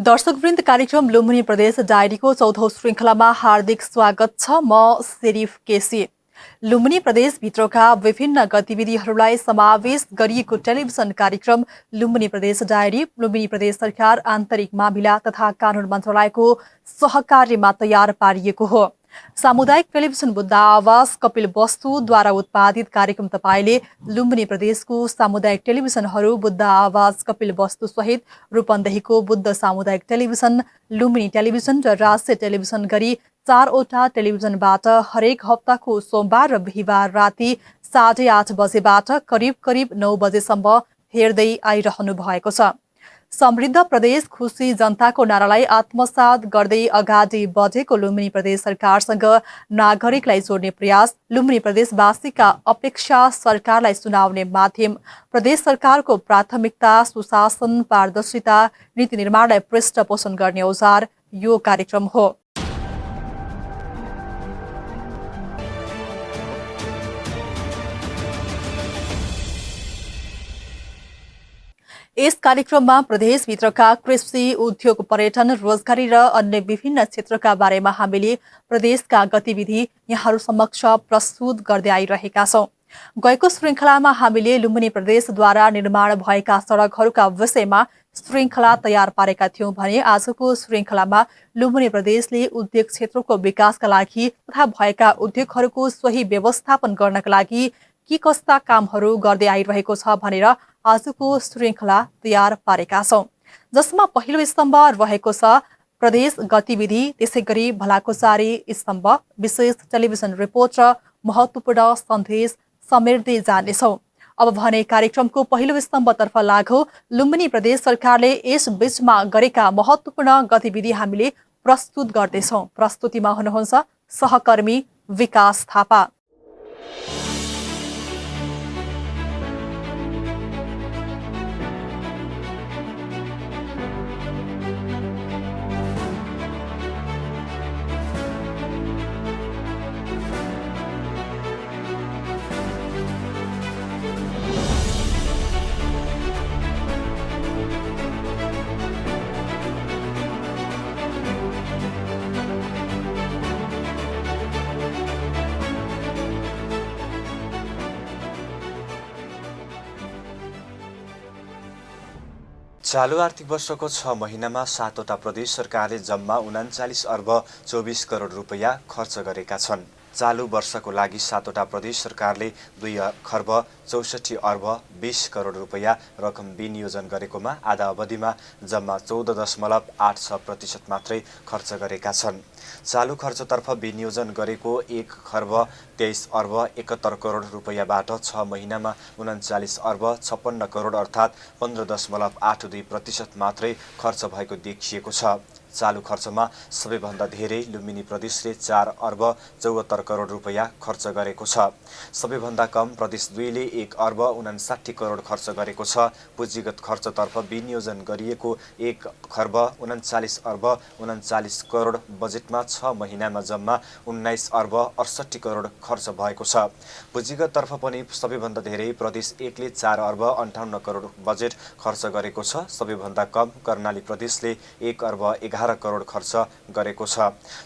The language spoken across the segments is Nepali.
दर्शकवृन्द कार्यक्रम लुम्बिनी प्रदेश डायरीको 4औं श्रृङ्खलामा हार्दिक स्वागत छ। म सिरिफ केसी। लुम्बिनी प्रदेशभित्रका विभिन्न गतिविधिहरूलाई समावेश गरिएको टेलिभिजन कार्यक्रम लुम्बिनी प्रदेश डायरी लुम्बिनी प्रदेश सरकार आन्तरिक मामिला तथा कानून मन्त्रालयको सहकार्यमा तयार पारिएको हो। सामुदायिक टेलिभिजन बुद्ध आवाज कपिल वस्तुद्वारा उत्पादित कार्यक्रम तपाईँले लुम्बिनी प्रदेशको सामुदायिक टेलिभिजनहरू बुद्ध आवाज कपिल वस्तु सहित रूपन्देहीको बुद्ध सामुदायिक टेलिभिजन, लुम्बिनी टेलिभिजन र राष्ट्रिय टेलिभिजन गरी 4वटा टेलिभिजनबाट हरेक हप्ताको सोमबार र बिहिबार राति 8:30 बजेबाट करिब 9 बजेसम्म हेर्दै आइरहनु भएको छ। समृद्ध प्रदेश खुसी जनताको नारालाई आत्मसात गर्दै अगाडि बढेको लुम्बिनी प्रदेश सरकारसँग नागरिकलाई जोड्ने प्रयास, लुम्बिनी प्रदेशवासीका अपेक्षा सरकारलाई सुनाउने माध्यम, प्रदेश सरकारको प्राथमिकता सुशासन, पारदर्शिता, नीति निर्माणलाई पृष्ठपोषण गर्ने औजार यो कार्यक्रम हो। यस कार्यक्रममा प्रदेशभित्रका कृषि, उद्योग, पर्यटन, रोजगारी र अन्य विभिन्न क्षेत्रका बारेमा हामीले प्रदेशका गतिविधि यहाँहरू समक्ष प्रस्तुत गर्दै आइरहेका छौँ। गएको श्रृङ्खलामा हामीले लुम्बिनी प्रदेशद्वारा निर्माण भएका सडकहरूका विषयमा श्रृङ्खला तयार पारेका थियौँ भने आजको श्रृङ्खलामा लुम्बिनी प्रदेशले उद्योग क्षेत्रको विकासका लागि तथा भएका उद्योगहरूको सही व्यवस्थापन गर्नका लागि के कस्ता कामहरू गर्दै आइरहेको छ भनेर आजको श्रृङ्खला तयार पारेका छौँ, जसमा पहिलो स्तम्भ रहेको छ प्रदेश गतिविधि, त्यसै गरी भलाकुसारी स्तम्भ, विशेष टेलिभिजन रिपोर्ट र महत्त्वपूर्ण सन्देश समेट्दै जानेछौँ। अब भने कार्यक्रमको पहिलो स्तम्भतर्फ लागौँ। लुम्बिनी प्रदेश सरकारले यस बीचमा गरेका महत्त्वपूर्ण गतिविधि हामीले प्रस्तुत गर्दैछौँ। प्रस्तुतिमा हुनुहुन्छ सहकर्मी विकास थापा। चालू आर्थिक वर्षको 6 महिनामा 7वटा प्रदेश सरकारले जम्मा 39 अर्ब 24 करोड रुपैयाँ खर्च गरेका छन्। चालू वर्षको लागि 7वटा प्रदेश सरकारले 2 खर्ब 64 अर्ब 20 करोड रुपैयाँ रकम विनियोजन गरेकोमा आधा अवधिमा जम्मा 14.86% मात्रै खर्च गरेका छन्। चालू खर्चतर्फ विनियोजन गरेको 1 खर्ब 23 अर्ब 71 करोड रुपैयाँबाट 6 महिनामा 39 अर्ब 56 करोड अर्थात् 15.82% मात्रै खर्च भएको देखिएको छ। चालू खर्चमा सबैभन्दा धेरै लुम्बिनी प्रदेशले 4 अर्ब 74 करोड रुपैयाँ खर्च गरेको छ। सबैभन्दा कम प्रदेश 2ले 1 अर्ब 59 करोड खर्च गरेको छ। पुँजीगत खर्चतर्फ विनियोजन गरिएको 1 खर्ब 39 अर्ब 39 करोड बजेटमा 6 महिनामा जम्मा 19 अर्ब 68 करोड खर्च भएको छ। पुँजीगततर्फ पनि सबैभन्दा धेरै प्रदेश 1ले 4 अर्ब 58 करोड बजेट खर्च गरेको छ। सबैभन्दा कम कर्णाली प्रदेशले 1 अर्ब 11 करोड खर्च गरेको छ।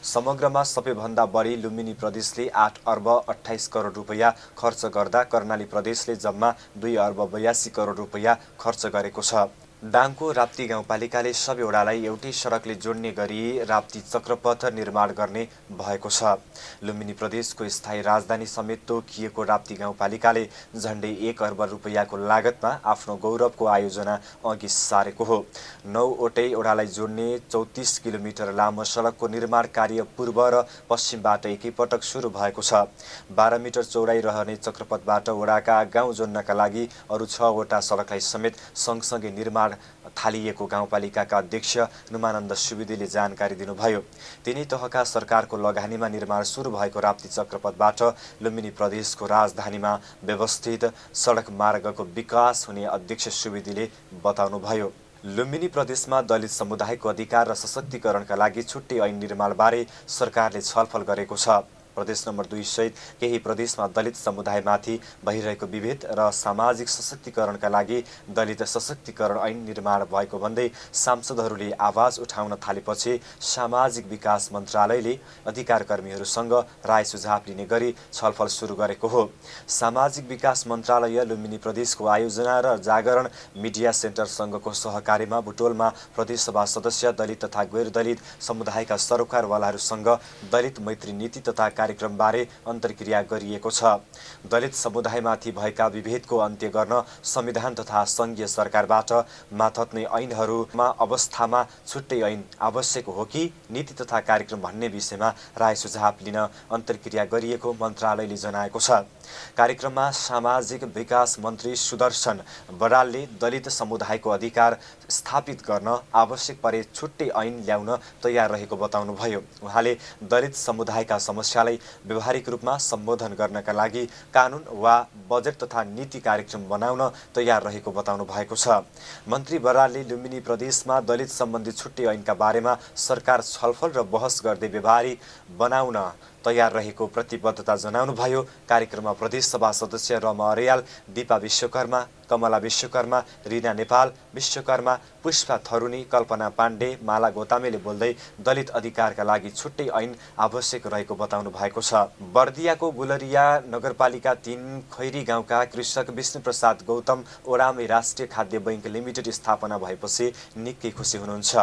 समग्रमा सबैभन्दा बढी लुम्बिनी प्रदेशले 8 अर्ब 28 करोड रुपैयाँ खर्च गर्दा कर्णाली प्रदेशले जम्मा 2 अर्ब 82 करोड रुपैयाँ खर्च गरेको छ। दाङको राप्ती गाउँपालिकाले सबै वडालाई एउटै सडकले जोड्ने गरी राप्ती चक्रपथ निर्माण गर्ने भएको छ। लुम्बिनी प्रदेशको स्थायी राजधानी समेत तोकिएको राप्ती गाउँपालिकाले झण्डै 1 अर्ब रुपैयाँको लागतमा आफ्नो गौरवको आयोजना अघि सारेको हो। 9वटै वडालाई जोड्ने 34 किलोमिटर लामो सडकको निर्माण कार्य पूर्व र पश्चिमबाट एकैपटक सुरु भएको छ। 12 मिटर चौडाइ रहने चक्रपथबाट वडाका गाउँ जोड्नका लागि अरू 6वटा सडकलाई समेत सँगसँगै निर्माण थालिएको गाउँपालिकाका अध्यक्ष नुमानन्द सुवेदीले जानकारी दिनुभयो। तिनै तहका सरकारको लगानीमा निर्माण सुरु भएको राप्ती चक्रपथबाट लुम्बिनी प्रदेशको राजधानीमा व्यवस्थित सडक मार्गको विकास हुने अध्यक्ष सुवेदीले बताउनुभयो। लुम्बिनी प्रदेशमा दलित समुदायको अधिकार र सशक्तिकरणका लागि छुट्टै ऐन निर्माणबारे सरकारले छलफल गरेको छ। प्रदेश नम्बर 2 सहित केही प्रदेशमा दलित समुदायमाथि भइरहेको विभेद र सामाजिक सशक्तिकरणका लागि दलित सशक्तिकरण ऐन निर्माण भएको भन्दै सांसदहरूले आवाज उठाउन थालेपछि सामाजिक विकास मन्त्रालयले अधिकार कर्मीहरूसँग राय सुझाव लिने गरी छलफल सुरु गरेको हो। सामाजिक विकास मन्त्रालय लुम्बिनी प्रदेशको आयोजना र जागरण मिडिया सेन्टरसँगको सहकार्यमा बुटोलमा प्रदेशसभा सदस्य दलित तथा गैर दलित समुदायका सरोकारवालाहरूसँग दलित मैत्री नीति तथा कार्यक्रमबारे अन्तर्क्रिया गरिएको छ। दलित समुदायमाथि भएका विभेदको अन्त्य गर्न संविधान तथा संघीय सरकारबाट माथत्ने ऐनहरूमा अवस्थामा छुट्टै ऐन आवश्यक हो कि नीति तथा कार्यक्रम भन्ने विषयमा राय सुझाव लिन अन्तर्क्रिया गरिएको मन्त्रालयले जनाएको छ। कार्यक्रममा सामाजिक विकास मन्त्री सुदर्शन बरालले दलित समुदायको अधिकार स्थापित गर्न आवश्यक परे छुट्टै ऐन ल्याउन तयार रहेको बताउनुभयो। उहाँले दलित समुदायका समस्यालाई व्यवहारिक रूपमा सम्बोधन गर्नका लागि कानुन वा बजेट तथा नीति कार्यक्रम बनाउन तयार रहेको बताउनु भएको छ। मन्त्री बरालले लुम्बिनी प्रदेशमा दलित सम्बन्धी छुट्टै ऐनका बारेमा सरकार छलफल र बहस गर्दै व्यवहारिक बनाउन तयार रहेको प्रतिबद्धता जनाउनुभयो। कार्यक्रममा प्रदेशसभा सदस्य रमा अर्याल, दीपा विश्वकर्मा, कमला विश्वकर्मा, रिना नेपाल विश्वकर्मा, पुष्पा थरुनी, कल्पना पाण्डे, माला गोतामेले बोल्दै दलित अधिकारका लागि छुट्टै ऐन आवश्यक रहेको बताउनु भएको छ। बर्दियाको गुलरिया नगरपालिका 3 खैरी गाउँका कृषक विष्णुप्रसाद गौतम ओरामे राष्ट्रिय खाद्य बैंक लिमिटेड स्थापना भएपछि निकै खुसी हुनुहुन्छ।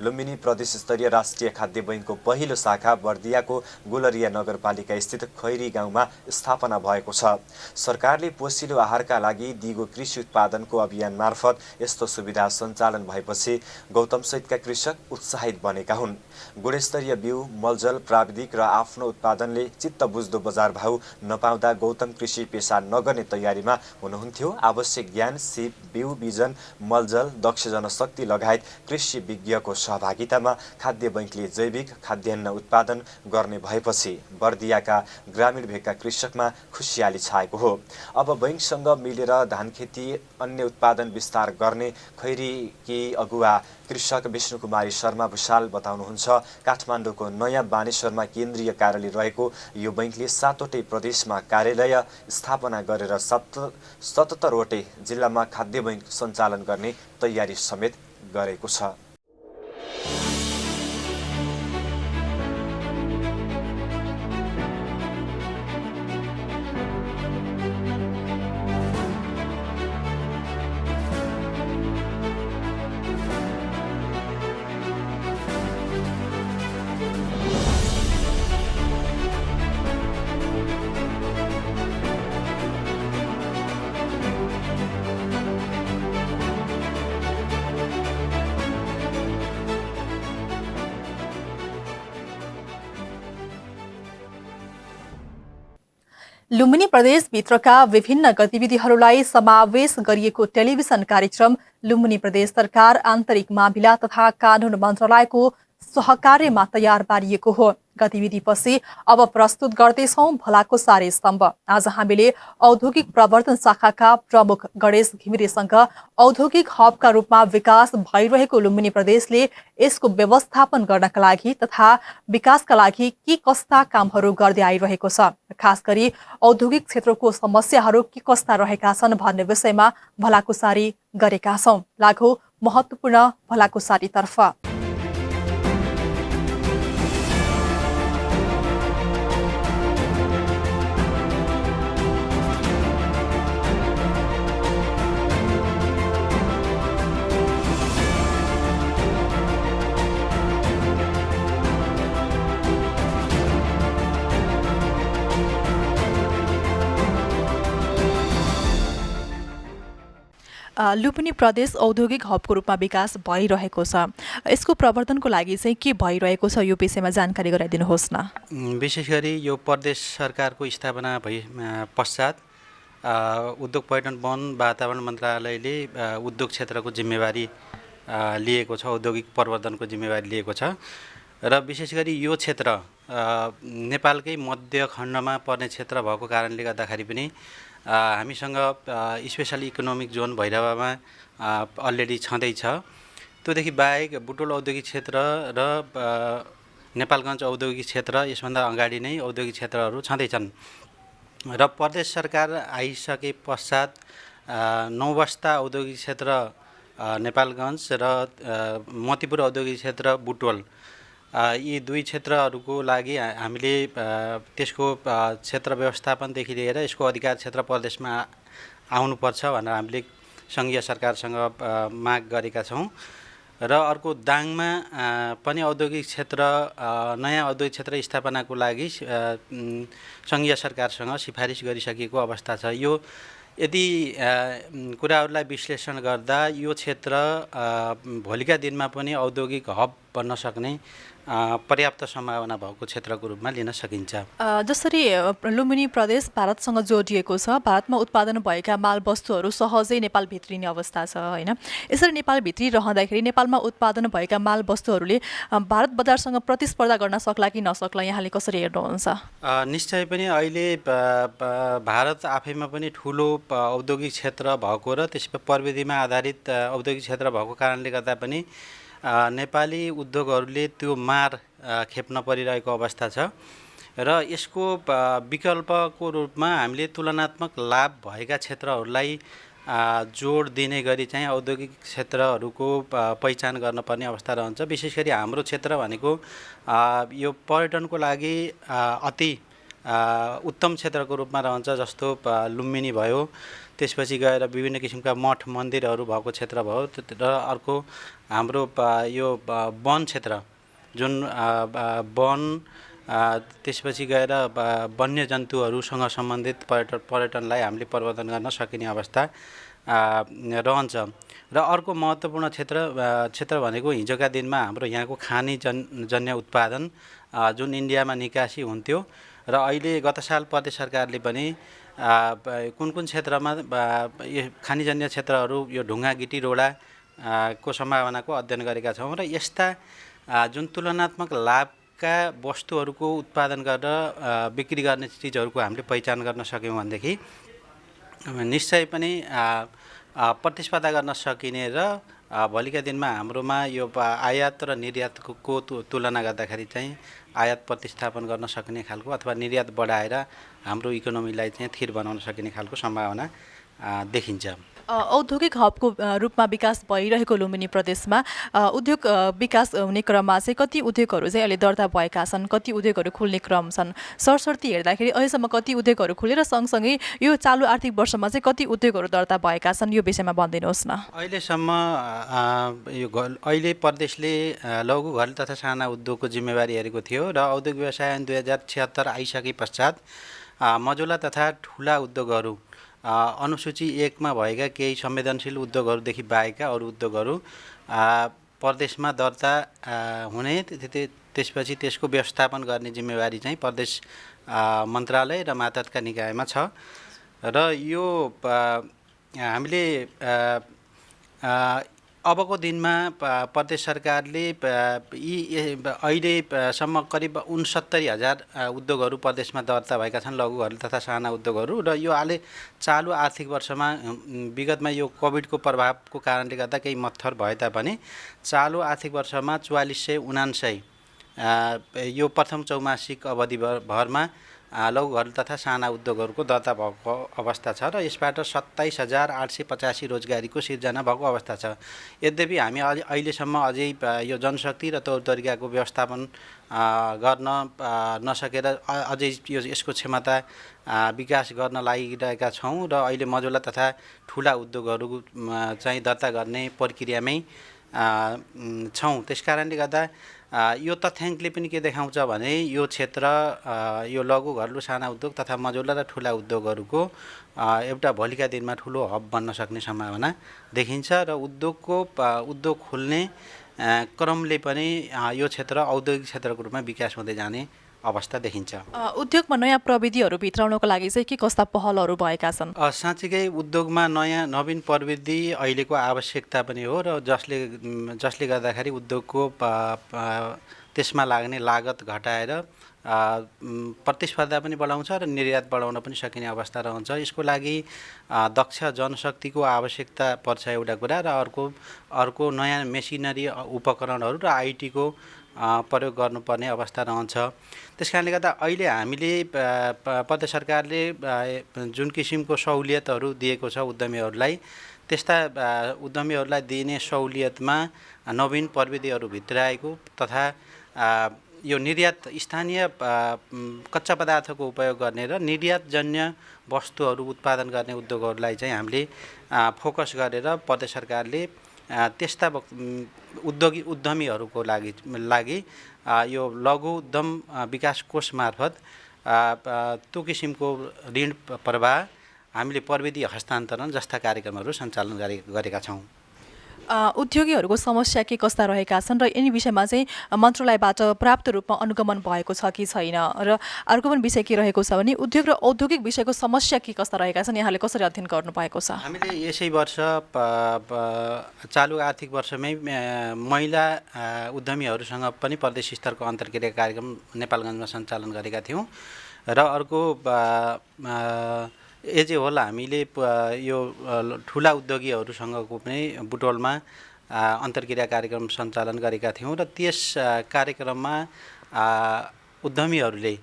लुम्बिनी प्रदेश स्तरीय राष्ट्रिय खाद्य बैंकको पहिलो शाखा बर्दियाको गुलरिया नगरपालिका स्थित खैरी गाउँमा स्थापना भएको छ। सरकारले पोषिलो आहारका लागि दिगो कृषि उत्पादनको अभियान मार्फत यस्तो सुविधा सञ्चालन भएपछि गौतम सहितका कृषक उत्साहित बनेका हुन्। गुणस्तरीय बिउ, मलजल, प्राविधिक र आफ्नो उत्पादनले चित्त बुझ्दो बजार भाउ नपाउँदा गौतम कृषि पेशा नगर्ने तयारीमा हुनुहुन्थ्यो। आवश्यक ज्ञान, सिप, बिउ, बिजन, मलजल, दक्ष जनशक्ति लगायत कृषि विज्ञको सहभागितामा खाद्य बैंकले जैविक खाद्यान्न उत्पादन गर्ने भएपछि बर्दियाका ग्रामीण भेगका कृषकमा खुसियाली छाएको हो। अब बैंकसँग मिलेर धान खेती, अन्य उत्पादन विस्तार गर्ने खैरीकी अगुवा कृषक विष्णुकुमारी शर्मा भुषाल बताउनुहुन्छ। काठमाडौँको नयाँ बानेश्वरमा केन्द्रीय कार्यालय रहेको यो बैंकले 7वटै प्रदेशमा कार्यालय स्थापना गरेर 77वटै जिल्लामा खाद्य बैंक सञ्चालन गर्ने तयारी समेत गरेको छ। लुम्बिनी प्रदेशभित्रका विभिन्न गतिविधिहरूलाई समावेश गरिएको टेलिभिजन कार्यक्रम लुम्बिनी प्रदेश सरकार आन्तरिक मामिला तथा कानुन मन्त्रालयको सहकार्यमा तयार पारिएको हो। गतिविधिपछि अब प्रस्तुत गर्दैछौं भलाकुसारी स्तम्भ। आज हामीले औद्योगिक प्रवर्धन शाखाका प्रमुख गणेश घिमिरेसँग औद्योगिक हबका रूपमा विकास भइरहेको लुम्बिनी प्रदेशले यसको व्यवस्थापन गर्नका लागि तथा विकासका लागि के कस्ता कामहरू गर्दै आइरहेको छ, खास गरी औद्योगिक क्षेत्रको समस्याहरू के कस्ता रहेका छन् भन्ने विषयमा भलाकुसारी गरेका छौं। लागौ महत्त्वपूर्ण भलाकुसारीतर्फ। लुम्बिनी प्रदेश औद्योगिक हबको रूपमा विकास भइरहेको छ। यसको प्रवर्धनको लागि चाहिँ के भइरहेको छ यो विषयमा जानकारी गराइदिनुहोस् न। विशेष गरी यो प्रदेश सरकारको स्थापना भए पश्चात उद्योग पर्यटन वन वातावरण मन्त्रालयले उद्योग क्षेत्रको जिम्मेवारी लिएको छ, औद्योगिक प्रवर्धनको जिम्मेवारी लिएको छ र विशेष गरी यो क्षेत्र नेपालकै मध्य खण्डमा पर्ने क्षेत्र भएको कारणले गर्दाखेरि पनि हामीसँग स्पेशल इकोनोमिक जोन भैरवामा अलरेडी छँदैछ। त्योदेखि बाहेक बुटोल औद्योगिक क्षेत्र र नेपालगञ्ज औद्योगिक क्षेत्र यसभन्दा अगाडि नै औद्योगिक क्षेत्रहरू छँदैछन् र प्रदेश सरकार आइसके पश्चात 9 बस्ता औद्योगिक क्षेत्र नेपालगञ्ज र मोतीपुर औद्योगिक क्षेत्र बुटवल यी दुई क्षेत्रहरूको लागि हामीले त्यसको क्षेत्र व्यवस्थापनदेखि लिएर यसको अधिकार क्षेत्र प्रदेशमा आउनुपर्छ भनेर हामीले सङ्घीय सरकारसँग माग गरेका छौँ र अर्को दाङमा पनि औद्योगिक क्षेत्र नयाँ औद्योगिक क्षेत्र स्थापनाको लागि सङ्घीय सरकारसँग सिफारिस गरिसकेको अवस्था छ यो यदि कुराहरूलाई विश्लेषण गर्दा यो क्षेत्र भोलिका दिनमा पनि औद्योगिक हब बन्न सक्ने पर्याप्त सम्भावना भएको क्षेत्रको रूपमा लिन सकिन्छ। जसरी लुम्बिनी प्रदेश भारतसँग जोडिएको छ, भारतमा उत्पादन भएका माल वस्तुहरू सहजै नेपाल भित्रिने अवस्था छ होइन। यसरी नेपाल भित्री रहँदाखेरि नेपालमा उत्पादन भएका माल वस्तुहरूले भारत बजारसँग प्रतिस्पर्धा गर्न सक्ला कि नसक्ला, यहाँले कसरी हेर्नुहुन्छ? निश्चय पनि अहिले भारत आफैमा पनि ठुलो औद्योगिक क्षेत्र भएको र त्यसमा प्रविधिमा आधारित औद्योगिक क्षेत्र भएको कारणले गर्दा पनि नेपाली उद्योगहरूले त्यो मार खेप्न परिरहेको अवस्था छ र यसको विकल्पको रूपमा हामीले तुलनात्मक लाभ भएका क्षेत्रहरूलाई जोड दिने गरी चाहिँ औद्योगिक क्षेत्रहरूको पहिचान गर्नुपर्ने अवस्था रहन्छ। विशेष गरी हाम्रो क्षेत्र भनेको यो पर्यटनको लागि अति उत्तम क्षेत्रको रूपमा रहन्छ, जस्तो लुम्बिनी भयो, त्यसपछि गएर विभिन्न किसिमका मठ मन्दिरहरू भएको क्षेत्र भयो र अर्को हाम्रो यो वन क्षेत्र जुन वन त्यसपछि गएर वन्यजन्तुहरूसँग सम्बन्धित पर्यटनलाई हामीले प्रवर्धन गर्न सकिने अवस्था रहन्छ। र अर्को महत्त्वपूर्ण क्षेत्र भनेको हिजोका दिनमा हाम्रो यहाँको खानीजन्य उत्पादन जुन इन्डियामा निकासी हुन्थ्यो र अहिले गत साल प्रदेश सरकारले पनि कुन कुन क्षेत्रमा खानीजन्य क्षेत्रहरू यो ढुङ्गा गिटी रोडा को सम्भावनाको अध्ययन गरेका छौँ र यस्ता जुन तुलनात्मक लाभका वस्तुहरूको उत्पादन गरेर बिक्री गर्ने चिजहरूको हामीले पहिचान गर्न सक्यौँ भनेदेखि निश्चय पनि प्रतिस्पर्धा गर्न सकिने र भोलिका दिनमा हाम्रोमा यो आयात र निर्यातको तुलना गर्दाखेरि चाहिँ आयात प्रतिस्थापन गर्न सक्ने खालको अथवा निर्यात बढाएर हाम्रो इकोनोमीलाई चाहिँ थिर बनाउन सकिने खालको सम्भावना देखिन्छ। औद्योगिक हबको रूपमा विकास भइरहेको लुम्बिनी प्रदेशमा उद्योग विकास हुने क्रममा चाहिँ कति उद्योगहरू चाहिँ अहिले दर्ता भएका छन्, कति उद्योगहरू खुल्ने क्रम छन्? सरसर्ती हेर्दाखेरि अहिलेसम्म कति उद्योगहरू खुले र सँगसँगै यो चालु आर्थिक वर्षमा चाहिँ कति उद्योगहरू दर्ता भएका छन्, यो विषयमा भनिदिनुहोस् न। अहिलेसम्म अहिले प्रदेशले लघु घरेलु तथा साना उद्योगको जिम्मेवारी हेरेको थियो र औद्योगिक व्यवसाय ऐन 2076 आइसके पश्चात मझौला तथा ठुला उद्योगहरू अनुसूची 1 मा भएका केही संवेदनशील उद्योगहरूदेखि बाहेकका अरू उद्योगहरू प्रदेशमा दर्ता हुने, त्यसपछि त्यसको व्यवस्थापन गर्ने जिम्मेवारी चाहिँ प्रदेश मन्त्रालय र मातहतका निकायमा छ र यो हामीले अबको दिनमा प्रदेश सरकारले यी अहिलेसम्म करिब 69,000 उद्योगहरू प्रदेशमा दर्ता भएका छन्, लघु घरेलु तथा साना उद्योगहरू र यो अहिले चालु आर्थिक वर्षमा विगतमा यो कोभिडको प्रभावको कारणले गर्दा केही मत्थर भए तापनि चालु आर्थिक वर्षमा 4479 यो प्रथम चौमासिक अवधि भरमा लघु घरेलु तथा साना उद्योगहरूको दर्ता भएको अवस्था छ र यसबाट 27,885 रोजगारीको सिर्जना भएको अवस्था छ। यद्यपि हामी अहिलेसम्म अझै यो जनशक्ति र तौर तरिकाको व्यवस्थापन गर्न नसकेर अझै यसको क्षमता विकास गर्न लागिरहेका छौँ र अहिले मझौला तथा ठुला उद्योगहरू चाहिँ दर्ता गर्ने प्रक्रियामै छौँ। त्यसकारणले गर्दा यो तथ्याङ्कले पनि के देखाउँछ भने यो क्षेत्र यो लघु घरेलु साना उद्योग तथा मझौला र ठुला उद्योगहरूको एउटा भोलिका दिनमा ठुलो हब बन्न सक्ने सम्भावना देखिन्छ र उद्योग खुल्ने क्रमले पनि यो क्षेत्र औद्योगिक क्षेत्रको रूपमा विकास हुँदै जाने अवस्था देखिन्छ। उद्योगमा नयाँ प्रविधिहरू भित्राउनको लागि चाहिँ के कस्ता पहलहरू भएका छन्? साँच्चीकै उद्योगमा नयाँ नवीन प्रविधि अहिलेको आवश्यकता पनि हो र जसले गर्दाखेरि उद्योगको त्यसमा लाग्ने लागत घटाएर प्रतिस्पर्धा पनि बढाउँछ र निर्यात बढाउन पनि सकिने अवस्था रहन्छ। यसको लागि दक्ष जनशक्तिको आवश्यकता पर्छ एउटा कुरा, र अर्को नयाँ मेसिनरी उपकरणहरू र आइटीको प्रयोग गर्नुपर्ने अवस्था रहन्छ। त्यस कारणले गर्दा अहिले हामीले प्रदेश सरकारले जुन किसिमको सहुलियतहरू दिएको छ उद्यमीहरूलाई, त्यस्ता उद्यमीहरूलाई दिने सहुलियतमा नवीन प्रविधिहरू भित्राएको तथा यो निर्यात स्थानीय कच्चा पदार्थको उपयोग गर्ने र निर्यातजन्य वस्तुहरू उत्पादन गर्ने उद्योगहरूलाई चाहिँ हामीले फोकस गरेर प्रदेश सरकारले त्यस्ता उद्यमीहरूको लागि यो लघु उद्यम विकास कोष मार्फत त्यो किसिमको ऋण प्रवाह हामीले प्रविधि हस्तान्तरण जस्ता कार्यक्रमहरू सञ्चालन गरेका छौँ। उद्योगीहरूको समस्या के कस्ता रहेका छन् र यिनी विषयमा चाहिँ मन्त्रालयबाट पर्याप्त रूपमा अनुगमन भएको छ कि छैन, र अर्को पनि विषय के रहेको छ भने उद्योग र औद्योगिक विषयको समस्या के कस्ता रहेका छन्, यहाँले कसरी अध्ययन गर्नु भएको छ? हामीले यसै वर्ष चालु आर्थिक वर्षमै महिला उद्यमीहरूसँग पनि प्रदेश स्तरको अन्तर्क्रिया कार्यक्रम नेपालगञ्जमा सञ्चालन गरेका थियौँ र अर्को एजे होल हामीले यो ठुला उद्योगीहरूसँगको पनि बुटोलमा अन्तर्क्रिया कार्यक्रम सञ्चालन गरेका थियौँ र त्यस कार्यक्रममा उद्यमीहरूले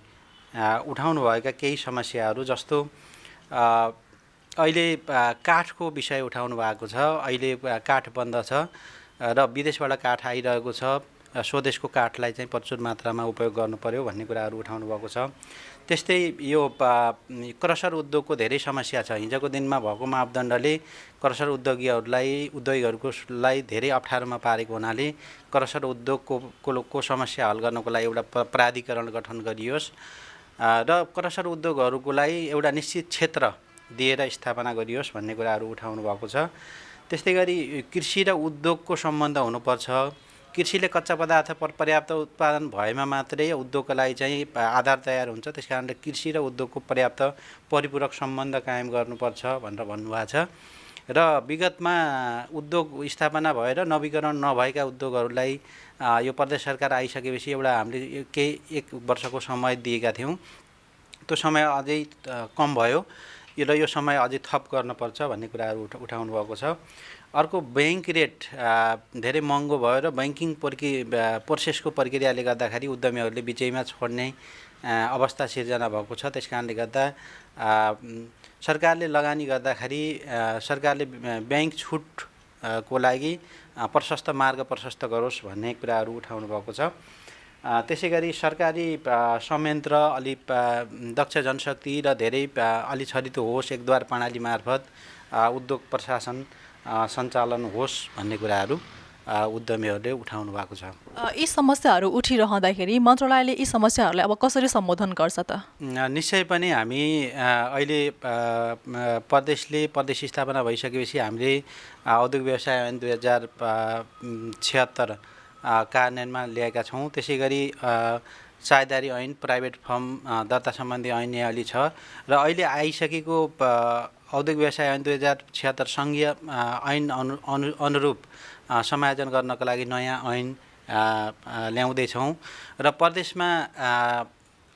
उठाउनुभएका केही समस्याहरू जस्तो अहिले काठको विषय उठाउनु भएको छ। अहिले काठ बन्द छ र विदेशबाट काठ आइरहेको छ, स्वदेशको काठलाई चाहिँ प्रचुर मात्रामा उपयोग गर्नु पर्यो भन्ने कुराहरू उठाउनु भएको छ। त्यस्तै यो क्रसर उद्योगको धेरै समस्या छ। हिजोको दिनमा भएको मापदण्डले क्रसर उद्योगीहरूलाई धेरै अप्ठ्यारोमा पारेको हुनाले क्रसर उद्योगको समस्या हल गर्नको लागि एउटा प्राधिकरण गठन गरियोस् र क्रसर उद्योगहरूको लागि एउटा निश्चित क्षेत्र दिएर स्थापना गरियोस् भन्ने कुराहरू उठाउनु भएको छ। त्यस्तै गरी कृषि र उद्योगको सम्बन्ध हुनुपर्छ। कृषिले कच्चा पदार्थ पर्याप्त उत्पादन भएमा मात्रै उद्योगको लागि चाहिँ आधार तयार हुन्छ। त्यस कारणले कृषि र उद्योगको पर्याप्त परिपूरक सम्बन्ध कायम गर्नुपर्छ भनेर भन्नुभएको छ र विगतमा उद्योग स्थापना भएर नवीकरण नभएका उद्योगहरूलाई यो प्रदेश सरकार आइसकेपछि एउटा हामीले एक वर्षको समय दिएका थियौँ। त्यो समय अझै कम भयो र यो समय अझै थप गर्नुपर्छ भन्ने कुराहरू उठाउनु भएको छ। अर्को ब्याङ्क रेट धेरै महँगो भयो र ब्याङ्किङ प्रोसेसको प्रक्रियाले गर्दाखेरि उद्यमीहरूले बिचैमा छोड्ने अवस्था सिर्जना भएको छ। त्यस कारणले गर्दा सरकारले लगानी गर्दाखेरि सरकारले ब्याङ्क छुटको लागि प्रशस्त मार्ग प्रशस्त गरोस् भन्ने कुराहरू उठाउनु भएको छ। त्यसै गरी सरकारी संयन्त्र अलि दक्ष जनशक्ति र धेरै अलि छरितो होस्, एकद्वार प्रणाली मार्फत उद्योग प्रशासन सञ्चालन होस् भन्ने कुराहरू उद्यमीहरूले उठाउनु भएको छ। यी समस्याहरू उठिरहँदाखेरि मन्त्रालयले यी समस्याहरूलाई अब कसरी सम्बोधन गर्छ त? निश्चय पनि हामी अहिले प्रदेश स्थापना भइसकेपछि हामीले औद्योगिक व्यवसाय ऐन 2076 कार्यान्वयनमा ल्याएका छौँ। त्यसै गरी साझेदारी ऐन, प्राइभेट फर्म दर्ता सम्बन्धी ऐन न्यायावली छ र अहिले आइसकेको औद्योगिक व्यवसाय ऐन 2076 सङ्घीय ऐन अनुरूप समायोजन गर्नको लागि नयाँ ऐन ल्याउँदैछौँ र प्रदेशमा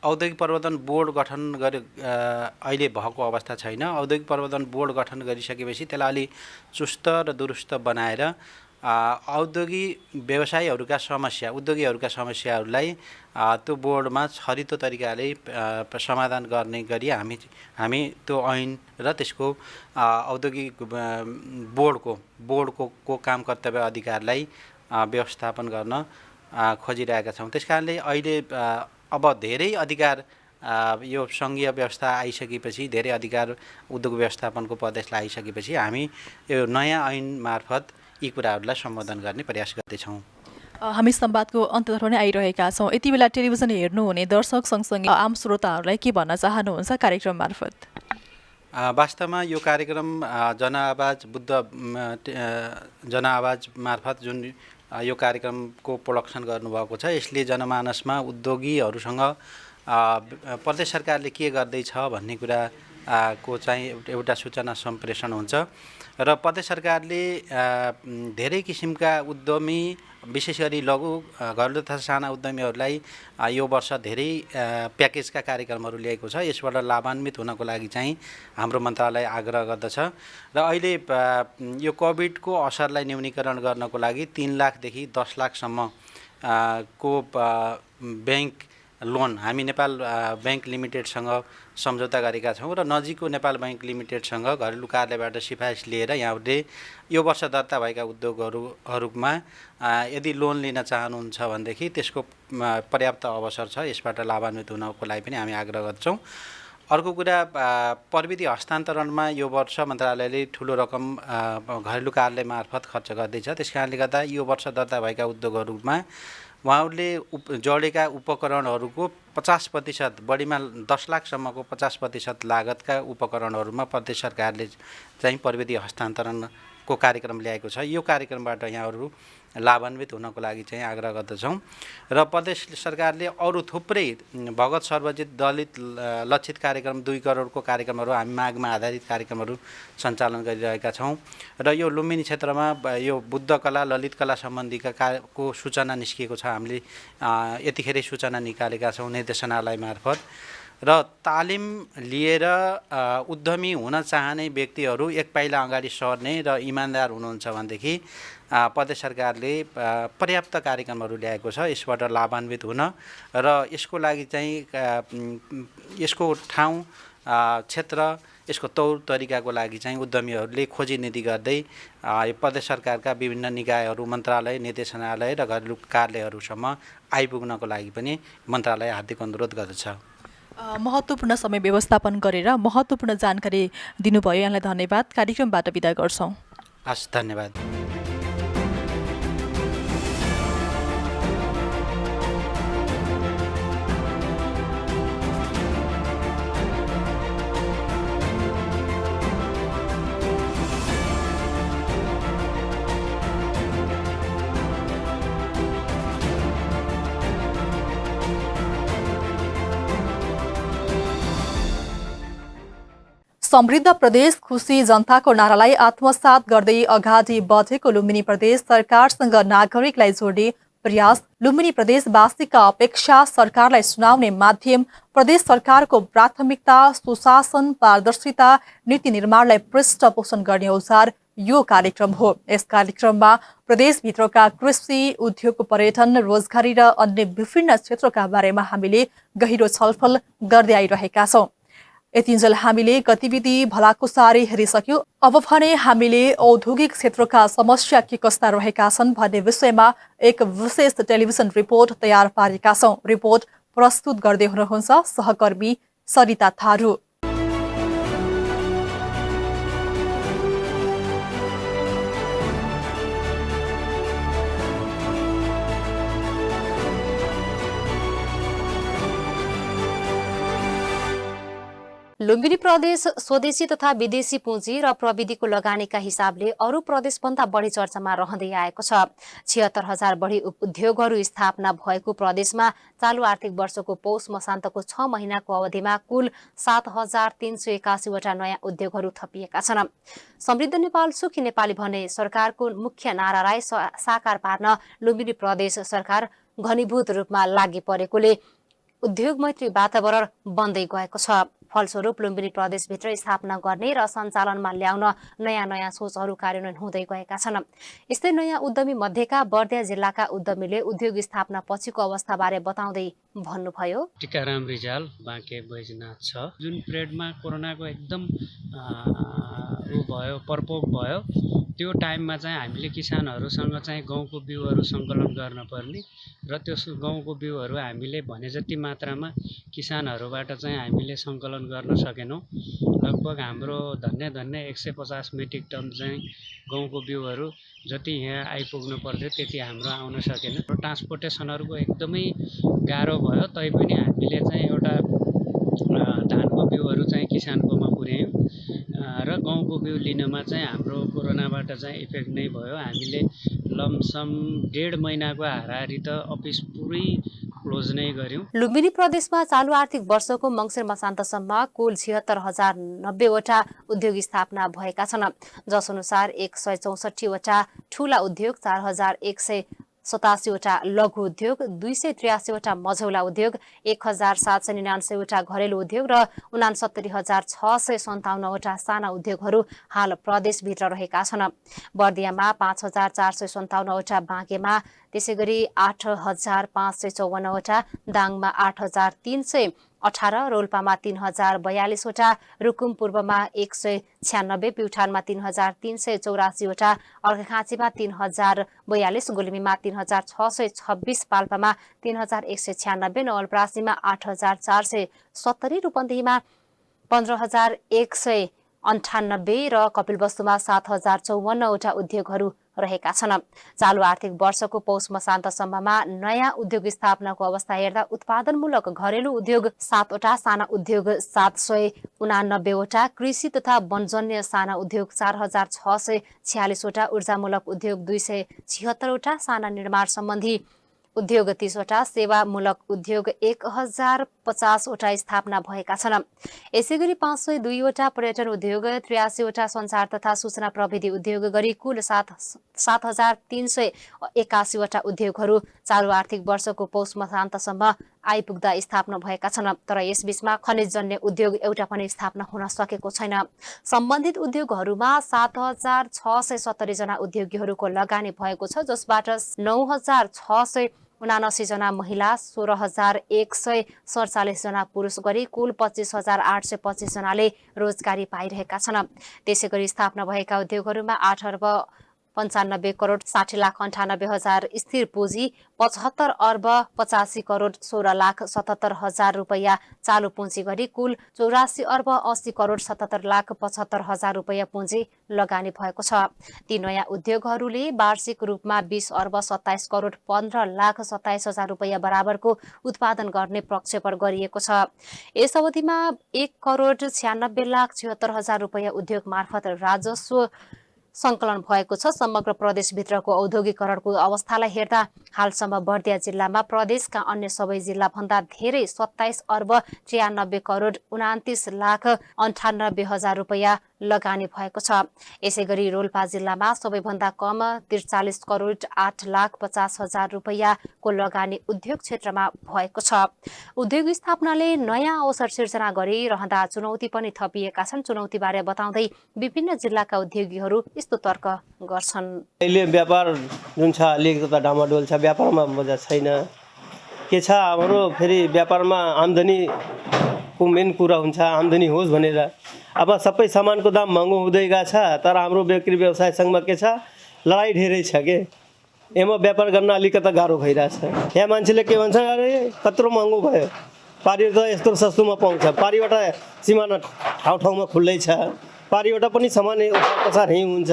औद्योगिक प्रवर्धन बोर्ड गठन अहिले भएको अवस्था छैन। औद्योगिक प्रवर्धन बोर्ड गठन गरिसकेपछि त्यसलाई अलि चुस्त र दुरुस्त बनाएर औद्योगिक व्यवसायीहरूका उद्योगीहरूका समस्याहरूलाई त्यो बोर्डमा छरितो तरिकाले समाधान गर्ने गरी हामी त्यो ऐन र त्यसको औद्योगिक बोर्डको काम कर्तव्य अधिकारलाई व्यवस्थापन गर्न खोजिरहेका छौँ। त्यसकारणले अहिले अब धेरै अधिकार यो सङ्घीय व्यवस्था आइसकेपछि, धेरै अधिकार उद्योग व्यवस्थापनको प्रदेशलाई आइसकेपछि हामी यो नयाँ ऐन मार्फत यी कुराहरूलाई सम्बोधन गर्ने प्रयास गर्दैछौँ। हामी संवादको अन्ततर्फ नै आइरहेका छौँ। यति बेला टेलिभिजन हेर्नुहुने दर्शक सँगसँगै आम श्रोताहरूलाई के भन्न चाहनुहुन्छ कार्यक्रम मार्फत? वास्तवमा यो कार्यक्रम जनआवाज मार्फत जुन यो कार्यक्रमको प्रोडक्सन गर्नुभएको छ, यसले जनमानसमा उद्योगीहरूसँग प्रदेश सरकारले के गर्दैछ भन्ने कुराको चाहिँ एउटा सूचना सम्प्रेषण हुन्छ र प्रदेश सरकारले धेरै किसिमका उद्यमी, विशेष गरी लघु घरेलु तथा साना उद्यमीहरूलाई यो वर्ष धेरै प्याकेजका कार्यक्रमहरू ल्याएको छ। यसबाट लाभान्वित हुनको लागि चाहिँ हाम्रो मन्त्रालय आग्रह गर्दछ र अहिले यो कोभिडको असरलाई न्यूनीकरण गर्नको लागि 3 लाखदेखि 10 लाखसम्म को ब्याङ्क लोन हामी नेपाल ब्याङ्क लिमिटेडसँग सम्झौता गरेका छौँ र नजिकको नेपाल ब्याङ्क लिमिटेडसँग घरेलु कार्यालयबाट सिफारिस लिएर यहाँहरूले यो वर्ष दर्ता भएका उद्योगहरूमा यदि लोन लिन चाहनुहुन्छ भनेदेखि त्यसको पर्याप्त अवसर छ, यसबाट लाभान्वित हुनको लागि पनि हामी आग्रह गर्छौँ। अर्को कुरा, प्रविधि हस्तान्तरणमा यो वर्ष मन्त्रालयले ठुलो रकम घरेलु कार्यालय मार्फत खर्च गर्दैछ। त्यस कारणले गर्दा यो वर्ष दर्ता भएका उद्योगहरूमा उहाँहरूले जोडेका उपकरणहरूको 50%, बढीमा 10 लाखसम्मको 50% लागतका उपकरणहरूमा प्रदेश सरकारले चाहिँ प्रविधि हस्तान्तरणको कार्यक्रम ल्याएको छ। यो कार्यक्रमबाट यहाँहरू लाभान्वित हुनको लागि चाहिँ आग्रह गर्दछौँ। र प्रदेश सरकारले अरू थुप्रै भगत सर्वजित दलित लक्षित कार्यक्रम 2 करोडको कार्यक्रमहरू, हामी मागमा आधारित कार्यक्रमहरू सञ्चालन गरिरहेका छौँ। र यो लुम्बिनी क्षेत्रमा यो बुद्ध कला ललित कला सम्बन्धीका को सूचना निस्किएको छ। हामीले यतिखेरै सूचना निकालेका छौँ निर्देशनालय मार्फत। र तालिम लिएर उद्यमी हुन चाहने व्यक्तिहरू एक पाइला अगाडि सर्ने र इमान्दार हुनुहुन्छ भनेदेखि प्रदेश सरकारले पर्याप्त कार्यक्रमहरू ल्याएको छ यसबाट लाभान्वित हुन। र यसको लागि चाहिँ यसको ठाउँ, क्षेत्र, यसको तौर तरिकाको लागि चाहिँ उद्यमीहरूले खोजी नीति गर्दै प्रदेश सरकारका विभिन्न निकायहरू, मन्त्रालय, निर्देशनालय र घरेलु कार्यालयहरूसम्म आइपुग्नको लागि पनि मन्त्रालय हार्दिक अनुरोध गर्दछ। महत्त्वपूर्ण समय व्यवस्थापन गरेर महत्त्वपूर्ण जानकारी दिनुभयो, यहाँलाई धन्यवाद। कार्यक्रमबाट बिदा गर्छौँ। हस्, धन्यवाद। समृद्ध प्रदेश खुसी जनताको नारालाई आत्मसात गर्दै अगाडि बढेको लुम्बिनी प्रदेश सरकारसँग नागरिकलाई जोड्ने प्रयास, लुम्बिनी प्रदेशवासीका अपेक्षा सरकारलाई सुनाउने माध्यम, प्रदेश सरकारको प्राथमिकता सुशासन, पारदर्शिता, नीति निर्माणलाई पृष्ठपोषण गर्ने औजार यो कार्यक्रम हो। यस कार्यक्रममा प्रदेशभित्रका कृषि, उद्योग, पर्यटन, रोजगारी र अन्य विभिन्न क्षेत्रका बारेमा हामीले गहिरो छलफल गर्दै आइरहेका छौँ। यतिन्जेल हामीले गतिविधि भलाकुसारी हेरिसक्यौँ। अब भने हामीले औद्योगिक क्षेत्रका समस्या के कस्ता रहेका छन् भन्ने विषयमा एक विशेष टेलिभिजन रिपोर्ट तयार पारेका छौँ। रिपोर्ट प्रस्तुत गर्दै हुनुहुन्छ सहकर्मी सरिता थारू। लुम्बिनी प्रदेश स्वदेशी तथा विदेशी पुँजी र प्रविधिको लगानीका हिसाबले अरू प्रदेशभन्दा बढी चर्चामा रहँदै आएको छ। 76,000 बढी उद्योगहरू स्थापना भएको प्रदेशमा चालु आर्थिक वर्षको पौष मसान्तको 6 महिनाको अवधिमा कुल 7,381 वटा नयाँ उद्योगहरू थपिएका छन्। समृद्ध नेपाल सुखी नेपाली भन्ने सरकारको मुख्य नारालाई साकार पार्न लुम्बिनी प्रदेश सरकार घनीभूत रूपमा लागि परेकोले उद्योग मैत्री वातावरण बन्दै गएको छ। फलस्वरूप लुम्बिनी प्रदेशभित्र स्थापना गर्ने र सञ्चालनमा ल्याउन नयाँ नयाँ सोचहरू कार्यान्वयन हुँदै गएका छन्। यस्तै नयाँ उद्यमी मध्येका बर्दिया जिल्लाका उद्यमीले उद्योग स्थापना पछिको अवस्थाबारे बताउँदै भन्नुभयो। टिकाराम रिजाल बाँके बैजनाथ छ। जुन पिरियडमा कोरोनाको एकदम प्रकोप भयो त्यो टाइममा चाहिँ हामीले किसानहरूसँग चाहिँ गाउँको बिउहरू सङ्कलन गर्न पर्ने र त्यो गाउँको बिउहरू हामीले भने जति मात्रामा किसानहरूबाट चाहिँ हामीले सङ्कलन गर्न सकेनौँ। लगभग हाम्रो धन्य 150 मेट्रिक टन चाहिँ गाउँको बिउहरू जति यहाँ आइपुग्नु पर्थ्यो त्यति हाम्रो आउन सकेन। ट्रान्सपोर्टेसनहरूको एकदमै गाह्रो भयो। तैपनि हामीले चाहिँ एउटा धानको बिउहरू चाहिँ किसानकोमा पुर्यायौँ र गाउँको बिउ लिनमा चाहिँ हाम्रो कोरोनाबाट चाहिँ इफेक्ट नै भयो। हामीले लमसम 1.5 महिनाको हाराहारी त अफिस पुरै क्लोज नै गर्यौं। लुम्बिनी प्रदेशमा चालु आर्थिक वर्षको मङ्सिर मसान्तसम्म कुल 76,090 वटा उद्योग स्थापना भएका छन्। जसअनुसार 164 वटा ठूला उद्योग, 4,100 87वटा लघु उद्योग, 283वटा मझौला उद्योग, 1799वटा घरेलु उद्योग र 69657वटा साना उद्योगहरू हाल प्रदेशभित्र रहेका छन्। बर्दियामा 5457वटा, बाँकेमा त्यसैगरी 8554वटा, दाङमा 8318, रोल्पामा 3042वटा, रुकुम पूर्वमा 196, प्युठानमा 3384वटा, अर्घाखाँचीमा 3042, गुल्मीमा 3626, पाल्पामा 3196, नवलपरासीमा 8470, रूपन्देहीमा 15198 र कपिलवस्तुमा 7054वटा उद्योगहरू रहेका छन्। चालु आर्थिक वर्षको पौष मसान्तसम्ममा नयाँ उद्योग स्थापनाको अवस्था हेर्दा उत्पादनमूलक घरेलु उद्योग 7वटा, साना उद्योग 789वटा, कृषि तथा वनजन्य साना उद्योग 4646वटा, ऊर्जामूलक उद्योग 276वटा, साना निर्माण सम्बन्धी उद्योग 30वटा, सेवामूलक उद्योग 1050वटा स्थापना भएका छन्। यसैगरी 502वटा पर्यटन उद्योग, 83वटा सञ्चार तथा सूचना प्रविधि उद्योग गरी कुल 7381वटा उद्योगहरू चालु आर्थिक वर्षको पौष मसान्तसम्म आइपुग्दा स्थापना भएका छन्। तर यसबीचमा खनिजजन्य उद्योग एउटा पनि स्थापना हुन सकेको छैन। सम्बन्धित उद्योगहरूमा 7670 जना उद्योगीहरूको लगानी भएको छ, जसबाट 9679 जना महिला, 16147 जना पुरुष गरी कुल 25825 जनाले रोजगारी पाइरहेका छन्। त्यसैगरी स्थापना भएका उद्योगहरूमा 8 अर्ब 95 करोड 60 लाख 98 हजार स्थिर पुँजी, 75 अर्ब 85 करोड 16 लाख 77 हजार रुपैयाँ चालु पुँजी गरी कुल 84 अर्ब 80 करोड 77 लाख 75 हजार रुपैयाँ पुँजी लगानी भएको छ। ती नयाँ उद्योगहरूले वार्षिक रूपमा 20 अर्ब 27 करोड 15 लाख 27 हजार रुपैयाँ बराबरको उत्पादन गर्ने प्रक्षेपण गरिएको छ। यस अवधिमा 1 करोड 96 लाख 76 हजार रुपैयाँ उद्योग मार्फत राजस्व संकलन भएको छ। समग्र प्रदेशभित्रको औद्योगिकरणको अवस्थालाई हेर्दा हालसम्म बर्दिया जिल्लामा प्रदेशका अन्य सबै जिल्ला भन्दा धेरै 27 अर्ब 93 करोड 29 लाख 98 हजार रुपैयाँ लगानी भएको छ। यसैगरी रोल्पा जिल्लामा सबैभन्दा कम 43 करोड 8 लाख 50 हजार रुपैयाँको लगानी उद्योग क्षेत्रमा भएको छ। उद्योग स्थापनाले नयाँ अवसर सिर्जना गरिरहँदा चुनौती पनि थपिएका छन्। चुनौतीबारे बताउँदै विभिन्न जिल्लाका उद्योगीहरू यस्तो तर्क गर्छन्। अहिले व्यापार जुन छ अलिकति डामाडोल छ, व्यापारमा मजा छैन। के छ हाम्रो फेरि व्यापारमा आम्दानीको मेन कुरा हुन्छ, आम्दानी होस् भनेर। अब सबै सामानको दाम महँगो हुँदै गएको छ, तर हाम्रो बिक्री व्यवसाय सङ्घमा के छ, लडाइँ धेरै छ के एमा व्यापार गर्न अलिकति गाह्रो भइरहेछ। यहाँ मान्छेले के भन्छ, अरे कत्रो महँगो भयो, पारी त यस्तो सस्तोमा पाउँछ। पारीबाट सिमाना ठाउँ ठाउँमा खुल्लै छ, पारीबाट पनि सामान पछार यहीँ हुन्छ।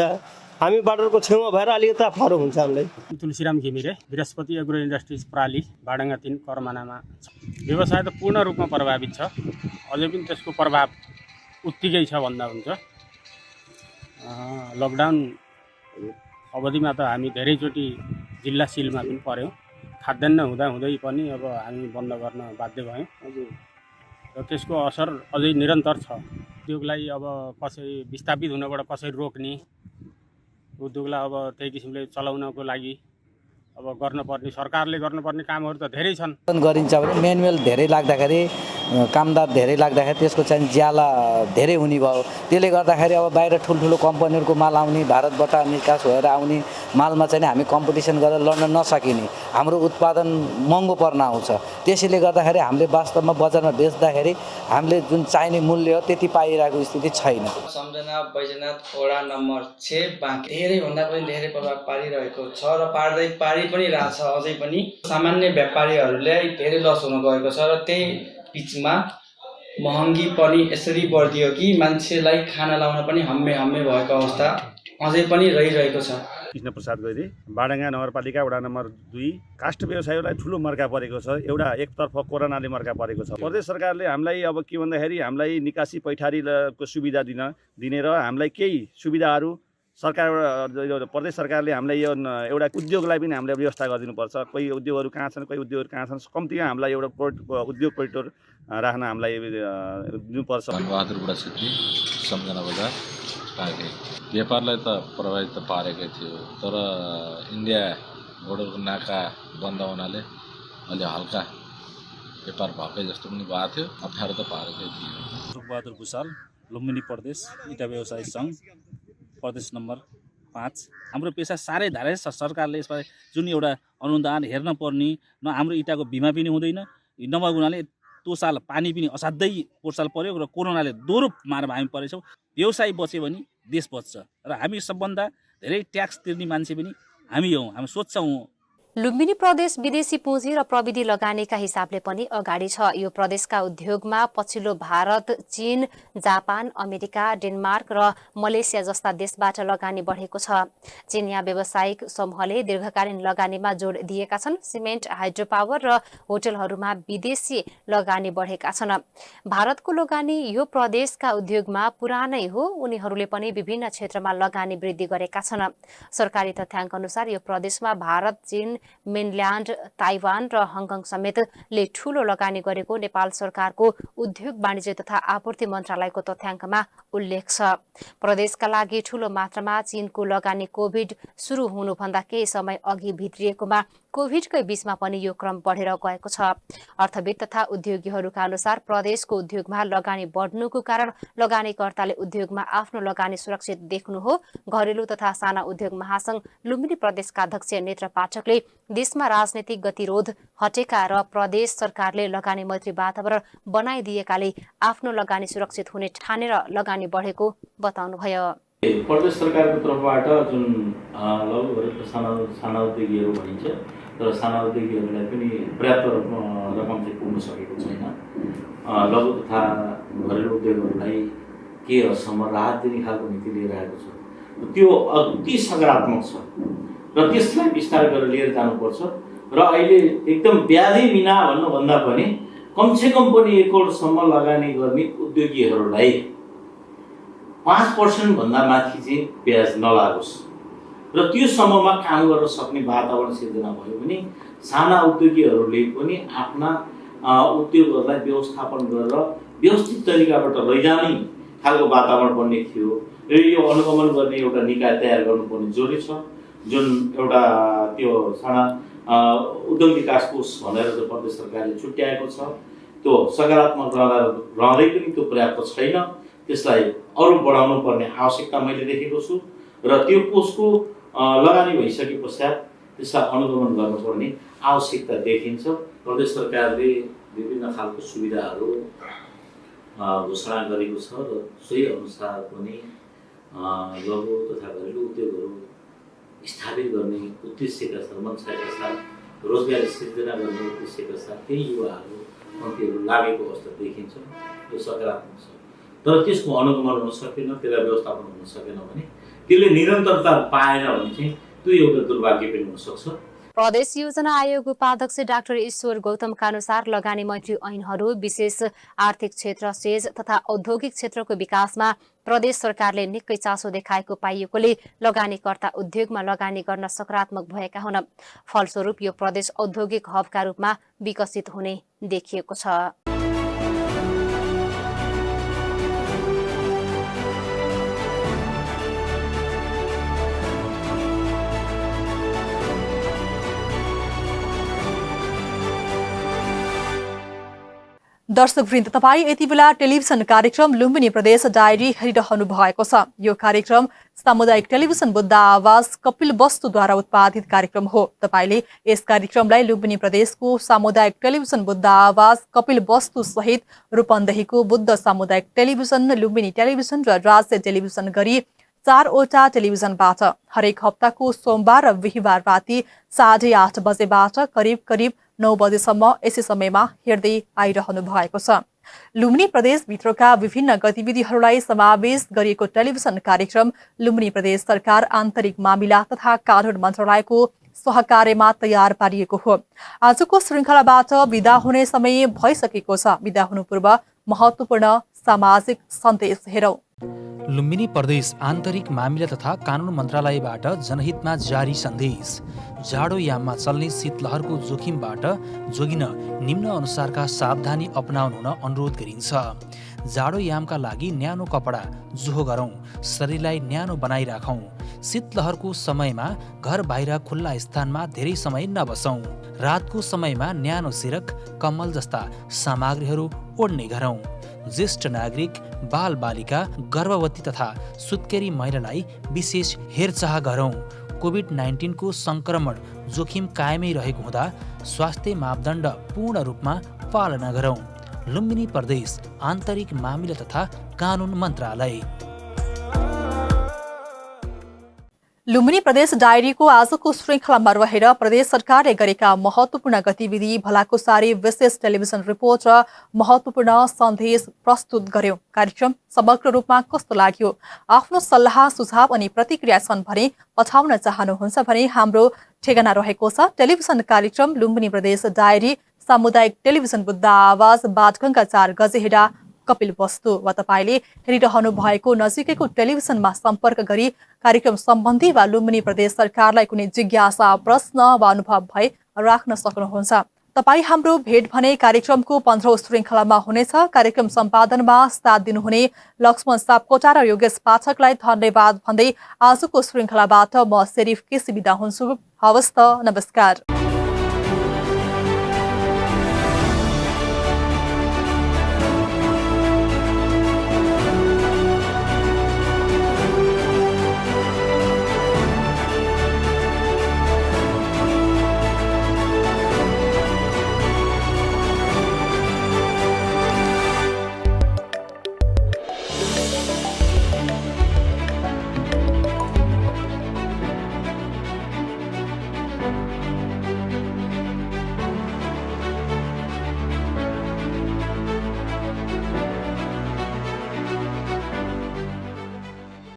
हामी बाटोको छेउमा भएर अलिकति अप्ठ्यारो हुन्छ हामीलाई। तुलसीराम घिमिरे, बृहस्पति एग्रो इन्डस्ट्रिज प्राली, बाडङ्गा 3 करमानामा व्यवसाय त पूर्ण रूपमा प्रभावित छ। अझै पनि त्यसको प्रभाव उत्तिकै छ भन्दा हुन्छ। लकडाउन अवधिमा त हामी धेरैचोटि जिल्ला सिलमा पनि पर्यौँ। खाद्यान्न हुँदै पनि अब हामी बन्द गर्न बाध्य भयौँ र त्यसको असर अझै निरन्तर छ। उद्योगलाई अब कसरी विस्थापित हुनबाट कसरी रोक्ने, उद्योगलाई अब त्यही किसिमले चलाउनको लागि अब गर्नुपर्ने सरकारले गर्नुपर्ने कामहरू त धेरै छन्। गरिन्छ भने म्यानुअल धेरै लाग्दाखेरि, कामदार धेरै लाग्दाखेरि त्यसको चाहिँ ज्याला धेरै हुने भयो। त्यसले गर्दाखेरि अब बाहिर ठुल्ठुलो कम्पनीहरूको माल आउने, भारतबाट निकास भएर आउने मालमा चाहिँ हामी कम्पिटिसन गरेर लड्न नसकिने, हाम्रो उत्पादन महँगो पर्न आउँछ। त्यसैले गर्दाखेरि हामीले वास्तवमा बजारमा बेच्दाखेरि हामीले जुन चाहिने मूल्य हो त्यति पाइरहेको स्थिति छैन। सम्झना बैजनाथ वडा नम्बर 6 बाँके धेरैभन्दा पनि धेरै प्रभाव पारिरहेको छ र पारि पनि रहेछ। अझै पनि सामान्य व्यापारीहरूलाई धेरै लस हुन गएको छ र त्यही बिचमा महँगी पनि यसरी बढिदियो कि मान्छेलाई खाना लाउन पनि हम्मे भएको अवस्था अझै पनि रहिरहेको छ। कृष्ण प्रसाद गैरी, बाडङ्गा नगरपालिका वडा नम्बर 2। काष्ठ व्यवसायीलाई ठुलो मर्का परेको छ। एउटा एकतर्फ कोरोनाले मर्का परेको छ। प्रदेश सरकारले हामीलाई अब के भन्दाखेरि हामीलाई निकासी पैठारीको सुविधा दिने र हामीलाई केही सुविधाहरू प्रदेश सरकारले हामीलाई यो एउटा उद्योगलाई पनि हामीले व्यवस्था गरिदिनुपर्छ। कोही उद्योगहरू कहाँ छन्, कोही उद्योगहरू कहाँ छन्, कम्तीमा हामीलाई एउटा उद्योग परिटोर राख्न हामीलाई दिनुपर्छ। बहादुर बुढा छेत्री, सम्झना बजार, बाँके। व्यापारलाई त प्रभावित त पारेकै थियो, तर इन्डिया बोर्डरको नाका बन्द हुनाले अलि हल्का व्यापार भएकै जस्तो पनि भएको थियो। अप्ठ्यारो त पारेकै थियो। बहादुर भुषाल, लुम्बिनी प्रदेश इटा व्यवसायी सङ्घ प्रदेश नम्बर 5। हाम्रो पेसा साह्रै धारै छ। सरकारले यसमा जुन एउटा अनुदान हेर्न पर्ने, न हाम्रो इटाको बिमा पनि हुँदैन, नभएको हुनाले त्यो साल पानी पनि असाध्यै पोहोर साल पर्यो र कोरोनाले दोहोरो मारमा हामी परेछौँ। व्यवसाय बच्यो भने देश बच्छ र हामी सबभन्दा धेरै ट्याक्स तिर्ने मान्छे पनि हामी हौँ। हामी सोच्छौँ। लुम्बिनी प्रदेश विदेशी पुँजी र प्रविधि लगानीका हिसाबले पनि अगाडि छ। यो प्रदेशका उद्योगमा पछिल्लो भारत, चीन, जापान, अमेरिका, डेनमार्क र मलेसिया जस्ता देशबाट लगानी बढेको छ। चीनिया व्यावसायिक समूहले दीर्घकालीन लगानीमा जोड दिएका छन्। सिमेन्ट, हाइड्रो पावर र होटलहरूमा विदेशी लगानी बढेका छन्। भारतको लगानी यो प्रदेशका उद्योगमा पुरानै हो। उनीहरूले पनि विभिन्न क्षेत्रमा लगानी वृद्धि गरेका छन्। सरकारी तथ्याङ्क अनुसार यो प्रदेशमा भारत, चीन, मेनल्यान्ड, ताइवान र हङकङ समेतले ठूलो लगानी गरेको नेपाल सरकारको उद्योग वाणिज्य तथा आपूर्ति मन्त्रालयको तथ्याङ्कमा उल्लेख छ। प्रदेशका लागि ठूलो मात्रामा चीनको लगानी कोभिड सुरु हुनुभन्दा केही समय अघि भित्रिएकोमा कोभिडकै बीचमा पनि यो क्रम बढेर गएको छ। अर्थविद तथा उद्योगीहरूका अनुसार प्रदेशको उद्योगमा लगानी बढ्नुको कारण लगानीकर्ताले उद्योगमा आफ्नो लगानी सुरक्षित देख्नु हो। घरेलु तथा साना उद्योग महासंघ लुम्बिनी प्रदेशका अध्यक्ष नेत्र पाठकले देशमा राजनीतिक गतिरोध हटेका र प्रदेश सरकारले लगानी मैत्री वातावरण बनाइदिएकाले आफ्नो लगानी सुरक्षित हुने ठानेर लगानी बढेको बताउनुभयो। प्रदेश सरकारको तर्फबाट जुन लघु साना उद्योगीहरू भनिन्छ तर साना उद्योगीहरूलाई पनि पर्याप्त रकम चाहिँ पुग्न सकेको छैन। लघु तथा घरेलु उद्योगहरूलाई के हदसम्म राहत दिने खालको नीति लिएर आएको छ, त्यो अति सकारात्मक छ र त्यसलाई विस्तार गरेर लिएर जानुपर्छ। र अहिले एकदम ब्याजै बिना भन्नुभन्दा पनि कमसेकम पनि 1 करोडसम्म लगानी गर्ने उद्योगीहरूलाई 5% भन्दा माथि चाहिँ ब्याज नलागोस् र त्यो सम्ममा काम गर्न सक्ने वातावरण सिर्जना भयो भने साना उद्योगीहरूले पनि आफ्ना उद्योगहरूलाई व्यवस्थापन गरेर व्यवस्थित तरिकाबाट लैजाने खालको वातावरण बन्ने थियो। र यो अनुगमन गर्ने एउटा निकाय तयार गर्नुपर्ने जरुरी छ। जुन एउटा त्यो साना उद्योग विकास कोष भनेर चाहिँ प्रदेश सरकारले छुट्याएको छ, त्यो सकारात्मक रहँदै पनि त्यो पर्याप्त छैन। त्यसलाई अरू बढाउनु पर्ने आवश्यकता मैले देखेको छु र त्यो कोषको लगानी भइसके पश्चात त्यसलाई अनुगमन गर्नुपर्ने आवश्यकता देखिन्छ। प्रदेश सरकारले विभिन्न खालको सुविधाहरू घोषणा गरेको छ र सोही अनुसार पनि लघु तथा घरेलु उद्योगहरू स्थापित गर्ने उद्देश्यका साथ, मन्त्रालयका साथ रोजगारी सिर्जना गर्ने उद्देश्यका साथ केही युवाहरू कम्तीहरू लागेको अवस्था देखिन्छ। यो सकारात्मक छ तर त्यसको अनुगमन हुन सकेन, त्यसलाई व्यवस्थापन हुन सकेन भने, त्यसले निरन्तरता पाएन भने चाहिँ त्यो एउटा दुर्भाग्य पनि हुन सक्छ। प्रदेश योजना आयोग उपाध्यक्ष डाक्टर ईश्वर गौतमका अनुसार लगानी मैत्री ऐनहरू विशेष आर्थिक क्षेत्र, सेज तथा औद्योगिक क्षेत्रको विकासमा प्रदेश सरकारले निकै चासो देखाएको पाइएकोले लगानीकर्ता उद्योगमा लगानी गर्न सकारात्मक भएका हुन्। फलस्वरूप यो प्रदेश औद्योगिक हबका रूपमा विकसित हुने देखिएको छ। दर्शकवृन्द, तपाईँ यति बेला टेलिभिजन कार्यक्रम लुम्बिनी प्रदेश डायरी हेरिरहनु भएको छ। यो कार्यक्रम सामुदायिक टेलिभिजन बुद्ध आवाज कपिल वस्तुद्वारा उत्पादित कार्यक्रम हो। तपाईले यस कार्यक्रमलाई लुम्बिनी प्रदेशको सामुदायिक टेलिभिजन बुद्ध आवाज कपिल वस्तु सहित रूपन्देहीको बुद्ध सामुदायिक टेलिभिजन, लुम्बिनी टेलिभिजन र राज्य टेलिभिजन गरी 4वटा टेलिभिजनबाट हरेक हप्ताको सोमबार र बिहिबार राति 8:30 बजेबाट करिब 9 बजेसम्म यसै समयमा हेर्दै आइरहनु भएको छ। लुम्बिनी प्रदेशभित्रका विभिन्न गतिविधिहरूलाई समावेश गरिएको टेलिभिजन कार्यक्रम लुम्बिनी प्रदेश सरकार आन्तरिक मामिला तथा कानून मन्त्रालयको सहकार्यमा तयार पारिएको हो। आजको श्रृङ्खलाबाट बिदा हुने समय भइसकेको छ। बिदा हुनु पूर्व महत्त्वपूर्ण सामाजिक सन्देश हेरौं। लुम्बिनी प्रदेश आन्तरिक मामिला तथा कानून मन्त्रालयबाट जनहितमा जारी सन्देश। जाडो याममा चल्ने शीतलहरको जोखिमबाट जोगिन निम्न अनुसारका सावधानी अपनाउन हुन अनुरोध गरिन्छ। जाडोयामका लागि न्यानो कपडा जोहो गरौँ, शरीरलाई न्यानो बनाइराखौँ। शीतलहरको समयमा घर बाहिर खुल्ला स्थानमा धेरै समय नबसौँ। रातको समयमा न्यानो सिरक, कम्बल जस्ता सामग्रीहरू ओढ्ने गरौँ। ज्येष्ठ नागरिक, बाल बालिका, गर्भवती तथा सुत्केरी महिलालाई विशेष हेरचाह गरौँ। कोभिड-19 को संक्रमण जोखिम कायमै रहेको हुँदा स्वास्थ्य मापदण्ड पूर्ण रूपमा पालना गरौँ। लुम्बिनी प्रदेश आन्तरिक मामिला तथा कानुन मन्त्रालय। लुम्बिनी प्रदेश डायरीको आजको श्रृङ्खलामा रहेर प्रदेश सरकारले गरेका महत्त्वपूर्ण गतिविधि, भलाकुसारी, विशेष टेलिभिजन रिपोर्ट र महत्त्वपूर्ण सन्देश प्रस्तुत गर्यौं। कार्यक्रम समग्र रूपमा कस्तो लाग्यो? आफ्नो सल्लाह, सुझाव अनि प्रतिक्रिया छन् भने पठाउन चाहनुहुन्छ भने हाम्रो ठेगाना रहेको छ टेलिभिजन कार्यक्रम लुम्बिनी प्रदेश डायरी, सामुदायिक टेलिभिजन बुद्ध आवाज, बाटगङ्गा 4 गजेहेडा, कपिल वस्तु। वा तपाईले हेरिरहनु भएको नजिकैको टेलिभिजनमा सम्पर्क गरी कार्यक्रम सम्बन्धी वा लुम्बिनी प्रदेश सरकारलाई कुनै जिज्ञासा, प्रश्न वा अनुभव भए राख्न सक्नुहुन्छ। तपाई हाम्रो भेट भने कार्यक्रमको 15औं श्रृङ्खलामा हुनेछ। कार्यक्रम सम्पादनमा साथ दिनुहुने लक्ष्मण सापकोटा र योगेश पाठकलाई धन्यवाद भन्दै आजको श्रृङ्खलाबाट म सेरिफ केसी बिदा हुन्छु। हवस् त, नमस्कार।